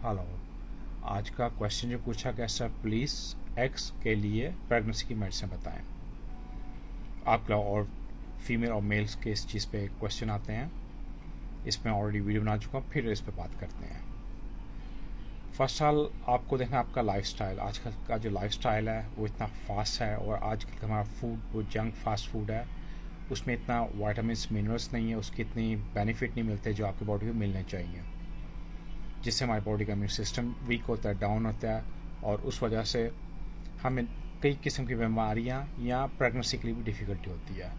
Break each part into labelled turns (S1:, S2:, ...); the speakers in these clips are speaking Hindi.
S1: हेलो। आज का क्वेश्चन जो पूछा गया सर, प्लीज़ एक्स के लिए प्रेगनेंसी की मेडिसिन बताएं। आप लोग और फीमेल और मेल्स के इस चीज़ पे क्वेश्चन आते हैं। इसमें ऑलरेडी वीडियो बना चुका हूँ, फिर इस पे बात करते हैं। फर्स्ट साल आपको देखना आपका लाइफस्टाइल। आजकल का जो लाइफस्टाइल है वो इतना फास्ट है, और आजकल का हमारा फूड वो जंक फास्ट फूड है, उसमें इतना वाइटामिन मिनरल्स नहीं है, उसकी इतनी बेनिफिट नहीं मिलते जो आपकी बॉडी को मिलने चाहिए, जिससे हमारी बॉडी का इम्यून सिस्टम वीक होता है, डाउन होता है, और उस वजह से हमें कई किस्म की बीमारियां या प्रेगनेंसी के लिए भी डिफ़िकल्टी होती है।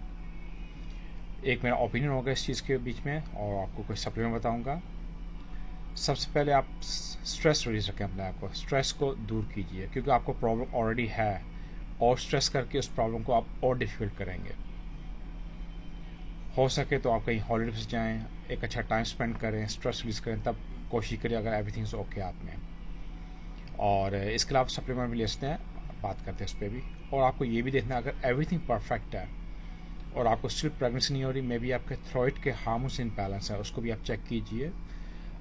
S1: एक मेरा ओपिनियन होगा इस चीज़ के बीच में, और आपको कुछ सप्लीमेंट बताऊंगा। सबसे पहले आप स्ट्रेस रिलीज रखें अपने आप को, स्ट्रेस को दूर कीजिए, क्योंकि आपको प्रॉब्लम ऑलरेडी है, और स्ट्रेस करके उस प्रॉब्लम को आप और डिफ़िकल्ट करेंगे। हो सके तो आप कहीं हॉलीडे पे जाएँ, एक अच्छा टाइम स्पेंड करें, स्ट्रेस रिलीज करें, तब कोशिश करिए अगर एवरीथिंग इज़ ओके आप में। और इसके अलावा सप्लीमेंट भी ले सकते हैं, बात करते हैं इस पर भी। और आपको ये भी देखना है, अगर एवरीथिंग परफेक्ट है और आपको स्टिल प्रेगनेंसी नहीं हो रही, मे बी आपके थ्रोइड के हार्मोन्स इनबैलेंस है, उसको भी आप चेक कीजिए।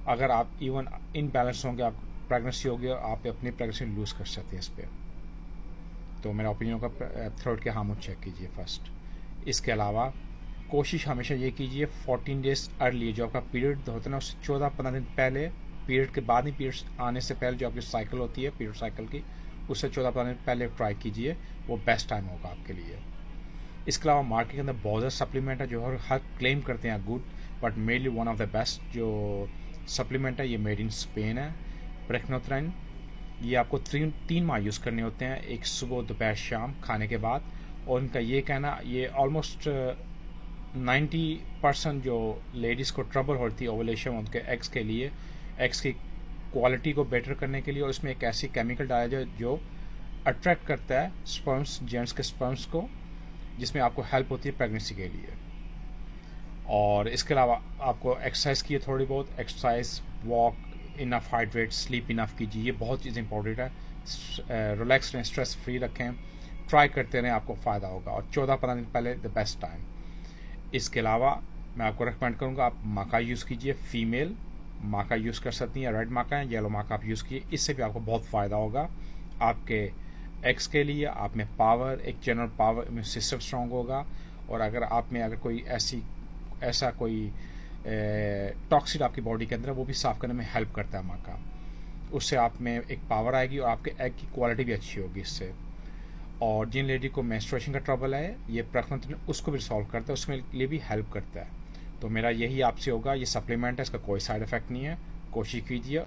S1: अगर आप इवन इनबैलेंस होंगे, आप प्रेगनेंसी होगी और आप अपनी प्रेगनेंसी लूज़ कर सकते हैं इस पर। तो मेरा ओपिनियन होगा थ्रोइड के हार्मोन चेक कीजिए फर्स्ट। इसके अलावा कोशिश हमेशा ये कीजिए 14 डेज अर्ली, जो आपका पीरियड होता है ना, उससे 14-15 दिन पहले, पीरियड के बाद नहीं, पीरियड आने से पहले जो आपकी साइकिल होती है पीरियड साइकिल की, उससे 14-15 दिन पहले ट्राई कीजिए, वो बेस्ट टाइम होगा आपके लिए। इसके अलावा मार्केट के अंदर बहुत ज़्यादा सप्लीमेंट है जो हर क्लेम करते हैं good, but mainly one of the best जो सप्लीमेंट है, ये मेड इन स्पेन है, ब्रेक्नोथ्राइन। ये आपको 3 माह यूज़ करने होते हैं, एक सुबह दोपहर शाम खाने के बाद। और इनका ये कहना, ये ऑलमोस्ट 90% जो लेडीज़ को ट्रबल होती है ओवुलेशन, उनके एग्स के लिए, एग्स की क्वालिटी को बेटर करने के लिए, और इसमें एक ऐसी केमिकल डाला जाए जो अट्रैक्ट करता है स्पर्म्स, जेंट्स के स्पर्म्स को, जिसमें आपको हेल्प होती है प्रेगनेंसी के लिए। और इसके अलावा आपको एक्सरसाइज की थोड़ी बहुत exercise, walk, enough hydrate, sleep enough कीजिए, ये बहुत चीज़ इंपॉर्टेंट है। रिलैक्स रहें, स्ट्रेस फ्री रखें, ट्राई करते रहें, आपको फ़ायदा होगा। और 14-15 दिन पहले द बेस्ट टाइम। इसके अलावा मैं आपको रिकमेंड करूँगा आप माका यूज़ कीजिए, फीमेल माका यूज़ कर सकती हैं, रेड माका है, येलो माका आप यूज़ कीजिए, इससे भी आपको बहुत फ़ायदा होगा आपके एग्स के लिए। आप में पावर, एक general power, immune system strong होगा। और अगर आप में अगर कोई ऐसा कोई टॉक्सिन आपकी बॉडी के अंदर, वो भी साफ़ करने में हेल्प करता है माका। उससे आप में एक पावर आएगी, और आपके एग की क्वालिटी भी अच्छी होगी इससे। और जिन लेडी को मेंस्ट्रुएशन का ट्रबल है, ये प्रेगनेंट उसको भी सॉल्व करता है, उसके लिए भी हेल्प करता है। तो मेरा यही आपसे होगा, ये सप्लीमेंट है, इसका कोई साइड इफेक्ट नहीं है, कोशिश कीजिए।